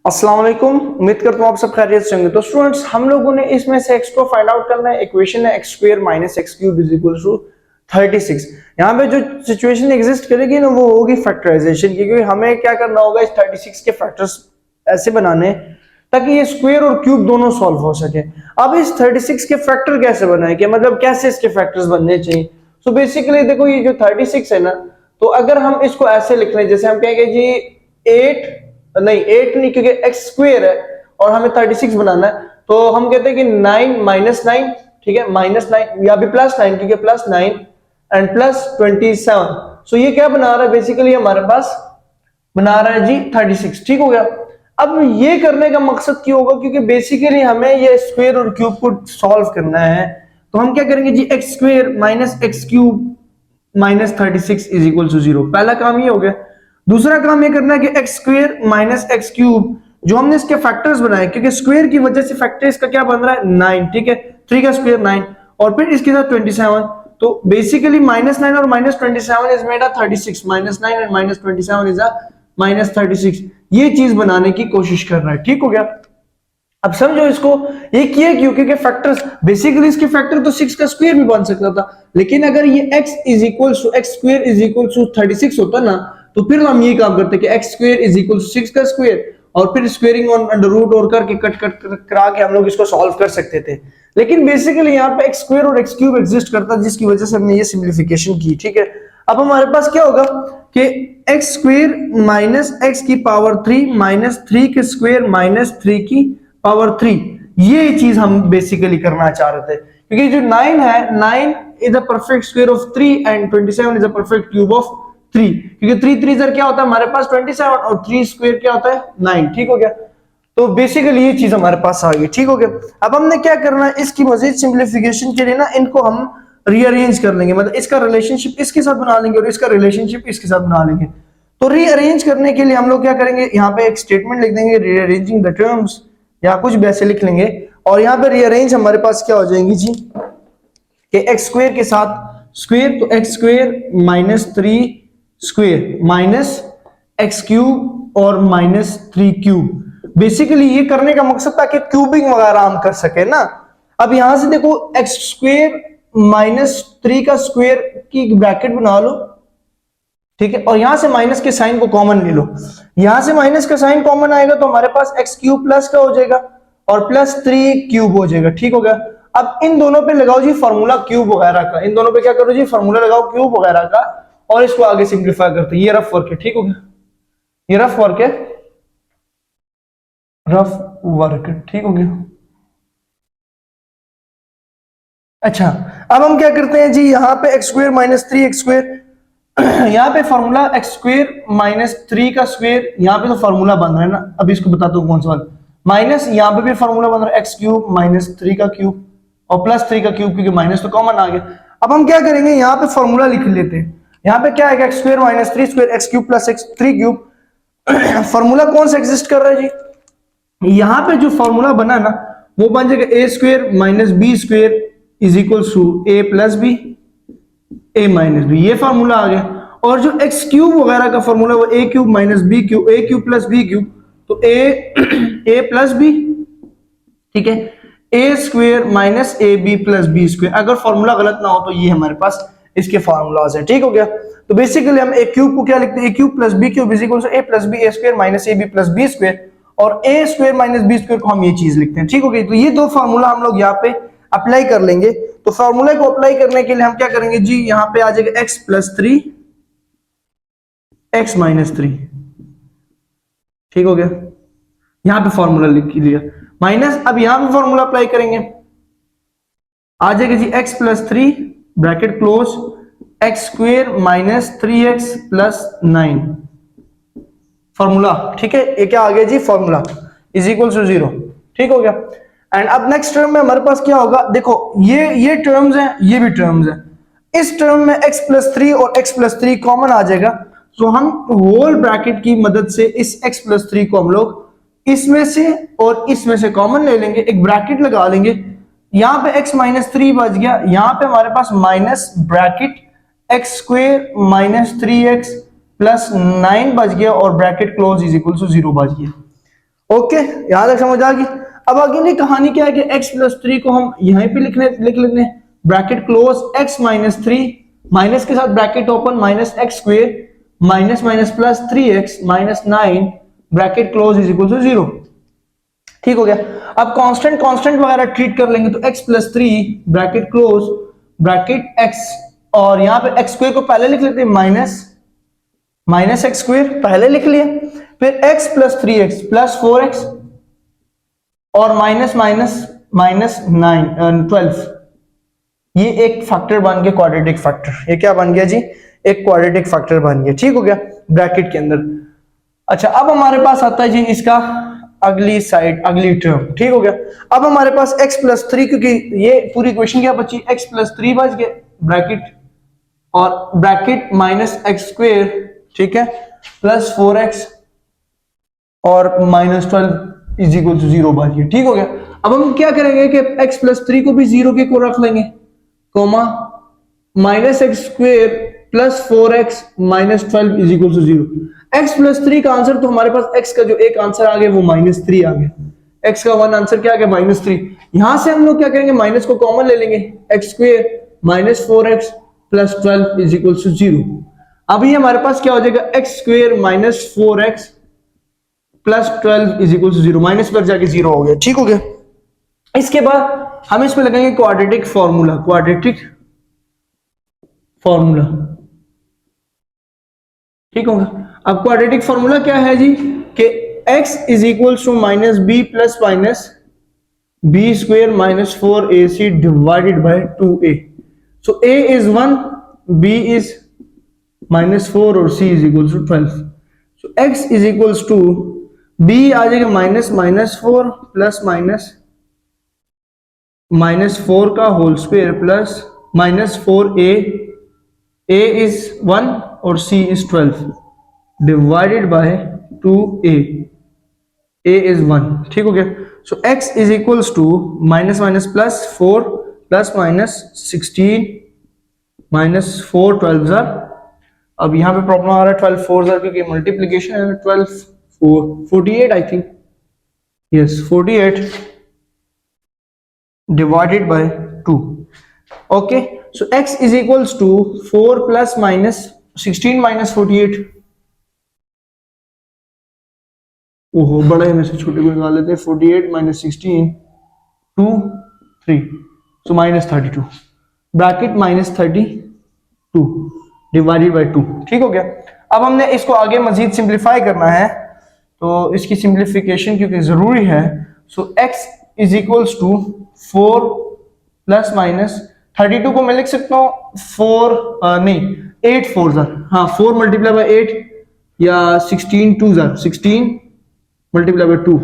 अस्सलाम वालेकुम। उम्मीद करता हूँ आप सब खैरियत से होंगे। तो स्टूडेंट्स, हम लोगों ने इसमें से x को फाइंड आउट करना है। इक्वेशन है x square minus x cube is equal to 36। यहाँ पे जो सिचुएशन एग्जिस्ट करेगी ना, वो होगी फैक्टराइजेशन की, क्योंकि हमें क्या करना होगा, इस 36 के फैक्टर्स ऐसे बनाने ताकि ये स्क्वायर और क्यूब दोनों सॉल्व हो सके। अब इस 36 के फैक्टर कैसे बनाए, कि मतलब कैसे इसके फैक्टर्स बनने चाहिए। सो बेसिकली देखो, ये जो 36 है ना, तो अगर हम इसको ऐसे लिख लें, जैसे हम कहेंगे जी 8 नहीं, क्योंकि एक्स स्क्वायर है और हमें 36 बनाना है, तो हम कहते हैं कि 9 माइनस 9, ठीक है, माइनस 9 या भी प्लस 9, क्योंकि प्लस 9 एंड प्लस 27। सो ये क्या बना रहा है, बेसिकली हमारे पास बना रहा है जी 36। ठीक हो गया। अब ये करने का मकसद क्यों होगा, क्योंकि बेसिकली हमें ये स्क्वायर और क्यूब को सॉल्व करना है। तो हम क्या करेंगे जी, x square minus x cube minus 36 is equal to 0। पहला काम ये हो गया। दूसरा काम ये करना है कि x square minus x cube, जो हमने इसके फैक्टर्स बनाए, क्योंकि स्क्वायर की वजह से फैक्टर इसका क्या बन रहा है 9, ठीक है, 3 का स्क्वायर 9 और फिर इसके साथ 27। तो बेसिकली माइनस 9 और minus 27 is made a 36, minus 9 and minus 27 is a minus 36। ये चीज बनाने की कोशिश कर रहा है। ठीक हो गया। अब समझो इसको, ये किया क्यों, क्योंकि फैक्टर्स बेसिकली इसके फैक्टर तो 6 का स्क्वायर भी बन सकता था, लेकिन अगर ये x is equal to x square is equal to 36 होता ना, तो फिर हम ये काम करते कि x square is equal to 6 का स्क्वायर और फिर स्क्वायरिंग ऑन अंडर रूट और करके कट कट करा के हम लोग इसको सॉल्व कर सकते थे। लेकिन बेसिकली यहाँ पे एक्स स्क्वायर और एक्स क्यूब एग्जिस्ट करता, जिसकी वजह से हमने ये सिंप्लीफिकेशन की। ठीक है। अब हमारे पास क्या होगा कि एक्स स्क्वायर माइनस एक्स की पावर 3 माइनस 3 के स्क्वायर माइनस 3 की पावर 3, ये चीज हम बेसिकली करना चाह रहे थे, क्योंकि जो 9 है, 9 is a perfect square of 3 and 27 is a perfect cube of 3, क्योंकि 3 3 जर क्या होता है हमारे पास 27 और 3 स्क्वायर क्या होता है 9। ठीक हो गया। तो बेसिकली ये चीज हमारे पास आ गई। ठीक हो गया। अब हमने क्या करना है, इसकी मजीद सिंप्लीफिकेशन के लिए ना इनको हम रीअरेंज कर लेंगे, मतलब इसका रिलेशनशिप इसके साथ बना लेंगे और इसका रिलेशनशिप इसके साथ बना लेंगे। तो रीअरेंज करने के लिए हम लोग क्या करेंगे, यहाँ पे एक स्टेटमेंट लिख देंगे, रीअरेंजिंग द टर्म्स, या कुछ भी ऐसे लिख लेंगे। और यहाँ पे रीअरेंज हमारे पास क्या हो जाएंगी जी, कि एक्स स्क्वायर के साथ स्क्वायर, तो x square minus 3 square minus x cube और माइनस 3 क्यूब। बेसिकली ये करने का मकसद था कि क्यूबिंग वगैरह हम कर सके ना। अब यहां से देखो, एक्स स्क्वायर माइनस 3 का स्क्वायर की ब्रैकेट बना लो, ठीक है, और यहां से माइनस के साइन को कॉमन ले लो। यहां से माइनस का साइन कॉमन आएगा तो हमारे पास एक्स क्यूब प्लस का हो जाएगा और प्लस 3 क्यूब हो जाएगा। ठीक हो गया। अब इन दोनों पे लगाओ जी फार्मूला क्यूब वगैरह का, इन दोनों पे क्या करो जी, फार्मूला लगाओ क्यूब वगैरह का और इसको आगे सिंप्लीफाई करते हैं। ये रफ वर्क है। ठीक हो गया। ये रफ वर्क है, रफ वर्क। ठीक हो गया। अच्छा, अब हम क्या करते हैं जी, यहाँ पे x square minus 3 x square, यहाँ पे फॉर्मूला एक्स स्क्वायर माइनस 3 का स्क्वायर, यहाँ पे तो फॉर्मूला बन रहा है ना, अब इसको बताता हूँ कौन सा वाला। माइनस यहाँ पे भी फॉर्मूला बन रहा है एक्स क्यूब माइनस 3 का क्यूब और प्लस 3 का क्यूब, क्योंकि माइनस तो कॉमन आ गया। अब हम क्या करेंगे, यहाँ पे फॉर्मूला लिख लेते हैं। यहाँ पे क्या है, x square minus 3 square x cube plus x 3 cube. Formula कौन सा एग्जिस्ट कर रहा है जी, यहाँ पे जो फॉर्मूला बना ना, वो बन जाएगा a square minus b square is equal to a plus b a minus b, ये फार्मूला आ गया। और जो एक्स क्यूब वगैरह का फार्मूला वो a cube minus b cube, a cube plus b cube, तो ए प्लस बी, ठीक है, a square minus a b plus b square. अगर फॉर्मूला गलत ना हो तो ये हमारे पास इसके फार्मूलाज है। ठीक हो गया। तो बेसिकली हम ए क्यूब को क्या लिखते हैं, a cube plus b cube is equal to a plus b a square minus a b plus b square, और a square minus b square को हम ये चीज लिखते हैं। ठीक हो गया। तो ये दो फार्मूला हम लोग यहाँ पे अप्लाई कर लेंगे। तो फार्मूले को अप्लाई करने के लिए हम क्या करेंगे जी, यहाँ पे आ जाएगा एक्स प्लस 3 एक्स माइनस 3। ठीक हो गया। यहां पे फॉर्मूला लिख लिया माइनस, अब यहां पे फॉर्मूला अप्लाई करेंगे, आ जाएगा जी x plus 3 bracket close x square minus 3x plus 9 formula. ठीक है, ये क्या आ गया जी, फॉर्मूला इज इक्वल टू 0। ठीक हो गया। एंड अब नेक्स्ट टर्म में हमारे पास क्या होगा, देखो ये टर्म्स हैं, ये भी टर्म्स हैं। इस टर्म में x प्लस 3 और x प्लस 3 कॉमन आ जाएगा, तो हम होल ब्रैकेट की मदद से इस x प्लस 3 को हम लोग इसमें से और इसमें से कॉमन ले लेंगे, एक ब्रैकेट लगा लेंगे। यहां पे x माइनस 3 बच गया, यहां पे हमारे पास minus bracket x square minus 3x plus 9 बच गया और bracket close is equal to 0 बच गया। ओके, यहां तक समझ आ गई। अब आगे नहीं कहानी क्या है कि x प्लस 3 को हम यहीं पे लिख लेते हैं, bracket close, x minus 3 minus के साथ bracket open, minus x square minus minus plus 3x minus 9 bracket close is equal to 0। ठीक हो गया। अब कांस्टेंट कांस्टेंट वगैरह ट्रीट कर लेंगे, तो x plus 3 bracket close bracket x, और यहां पे x स्क्वेयर को पहले लिख लेते हैं, माइनस एक्स स्क्वेयर पहले लिख लिया, फिर x plus 3x plus 4x और माइनस माइनस माइनस 12, ये एक फैक्टर बन गया क्वाड्रेटिक फैक्टर। ये क्या बन गया जी? एक क्वाड्रेटिक फैक्टर बन गया। ठीक हो गया ब्रैकेट के अंदर। अच्छा, अब हमारे पास आता है जी इसका अगली साइड, अगली टर्म। ठीक हो गया। अब हमारे पास x प्लस 3, क्योंकि ये पूरी इक्वेशन क्या बची, x प्लस 3 बच गया ब्रैकेट, और ब्रैकेट माइनस एक्स स्क्वेयर, ठीक है, प्लस 4x और माइनस 12 इज इक्वल टू 0 बच गया। ठीक हो गया। अब हम क्या करेंगे कि x प्लस 3 को भी 0 के को रख लेंगे, comma minus x square plus 4x minus 12 is equal to 0। x plus 3 का आंसर, तो हमारे पास x का जो एक आंसर आ गया वो माइनस 3 आ गया। x का वन आंसर क्या आ गया, माइनस 3। यहां से हम लोग क्या करेंगे, माइनस को कॉमन ले लेंगे, x square minus 4x plus 12 is equal to 0। अभी हमारे पास क्या हो जाएगा, x square minus 4x plus 12 is equal to 0, minus पर जाके 0 हो गया। ठीक हो गया। इसके बाद हम इसमें लगाएंगे क्वाड्रेटिक फॉर्मूला, क्वाड्रेटिक फॉर्मूला। ठीक होगा। अब क्वाड्रेटिक फॉर्मूला क्या है जी, कि x is equal to minus b plus minus b square minus 4ac divided by 2a। So a is 1, b is minus 4 और c is equal to 12। So x is equal to b आ जाएगा minus minus 4 plus minus 4 का whole square plus minus 4a, a is 1 और c is 12 divided by 2a, a is 1। ठीक हो गया। So x is equals to minus minus plus 4 plus minus 16 minus 4 12 जार। अब यहां पे प्रॉब्लम आ रहा है 12 4 जार, क्योंकि मल्टीप्लीकेशन है। 12 4 48 I think, yes 48 divided by 2। Okay, so x is equals to 4 plus minus 16 minus 48, ओहो बड़े में से छोटे को निकाल लेते हैं, 48 minus 16 2 3, so minus 32 bracket minus 32 divided by 2। ठीक हो गया। अब हमने इसको आगे मजीद सिंप्लीफाई करना है, तो इसकी सिंप्लीफिकेशन क्योंकि जरूरी है। So x is equals to 4 plus minus 32 को मैं लिख सकता हूँ 8 4 जार, हाँ 4 मल्टीप्लाई बाय 8 या 16 2 जार, 16 multiply by 2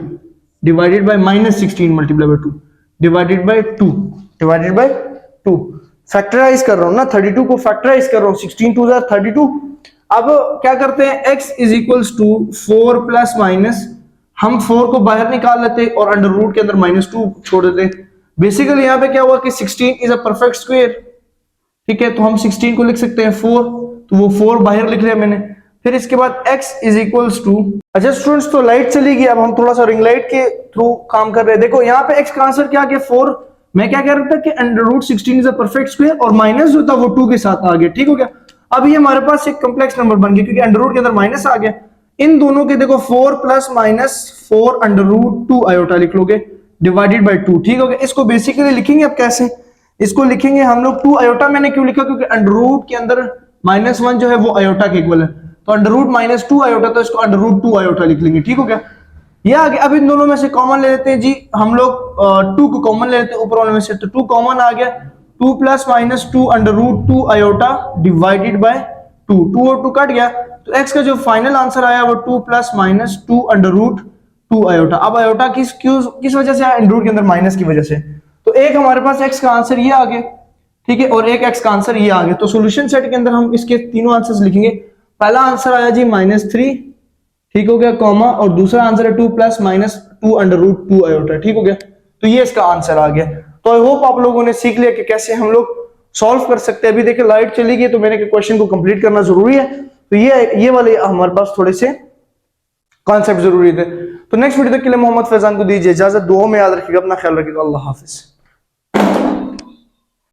divided by minus 16 multiply by 2 divided by 2 factorise कर रहा हूं ना, 32 को फैक्टराइज कर रहा हूं, 16 2 जार 32। अब क्या करते हैं, x is equals to 4 plus minus, हम 4 को बाहर निकाल लेते और अंडर रूट के अंदर माइनस 2 छोड़ देते। बेसिकली यहाँ पे क्या हुआ कि 16 इज अ परफेक्ट स्क्वायर, ठीक है, तो हम 16 को लिख सकते हैं 4, तो वो 4 बाहर लिख लिया मैंने। फिर इसके बाद x इज इक्वल्स टू, अच्छा स्टूडेंट्स तो लाइट चली गई, अब हम थोड़ा सा रिंग लाइट के थ्रू काम कर रहे हैं। देखो यहाँ पे x का आंसर क्या गया 4, मैं क्या कह रहा था कि under root 16 is a perfect square, और माइनस जो था वो 2 के साथ आ गया। ठीक हो गया। अब ये हमारे पास एक कॉम्प्लेक्स नंबर बन गया, क्योंकि अंडर रूट के अंदर माइनस आ गया। इन दोनों के देखो 4 plus minus 4 under root 2 iota लिख लोगे डिवाइडेड बाय 2। ठीक हो गया। इसको बेसिकली लिखेंगे अब कैसे, इसको लिखेंगे हम लोग 2 आयोटा, मैंने क्यों लिखा, क्योंकि अंडर रूट के अंदर -1 जो है वो आयोटा के इक्वल है, तो अंडर रूट -2 आयोटा, तो इसको अंडर रूट 2 आयोटा लिख लेंगे। ठीक हो गया। ये आगे अब इन दोनों में से कॉमन ले लेते हैं जी, हम लोग 2 को कॉमन ले लेते हैं ऊपर वाले में से, तो 2 कॉमन आ गया, 2 plus minus 2 under root 2 iota divided by 2 और 2 कट गया, तो x का जो फाइनल आंसर आया वो 2 plus minus 2 under root 2 iota. अब आयोटा किस वजह से आया, अंडर रूट के अंदर माइनस की वजह से, तो एक हमारे पास x का आंसर ये आ गया, ठीक है, और एक x का आंसर ये आ गया। तो सॉल्यूशन सेट के अंदर हम इसके तीनों आंसर्स लिखेंगे। पहला आंसर आया जी -3, ठीक हो गया, कॉमा, और दूसरा आंसर है 2 plus minus 2 under root 2 iota. ठीक हो गया। तो ये इसका आंसर आ गया। तो आई होप आप लोगों ने सीख लिया कि कैसे हम लोग सॉल्व कर सकते हैं। अभी देखिए लाइट चली गई, तो मैंने क्वेश्चन को कंप्लीट करना जरूरी है, तो ये वाले हमारे पास थोड़े से कॉन्सेप्ट जरूरी थे। तो नेक्स्ट वीडियो तक के लिए मोहम्मद फैजान को दीजिए इजाजत, दुआ में याद रखिएगा, अपना ख्याल रखिएगा, अल्लाह हाफिज।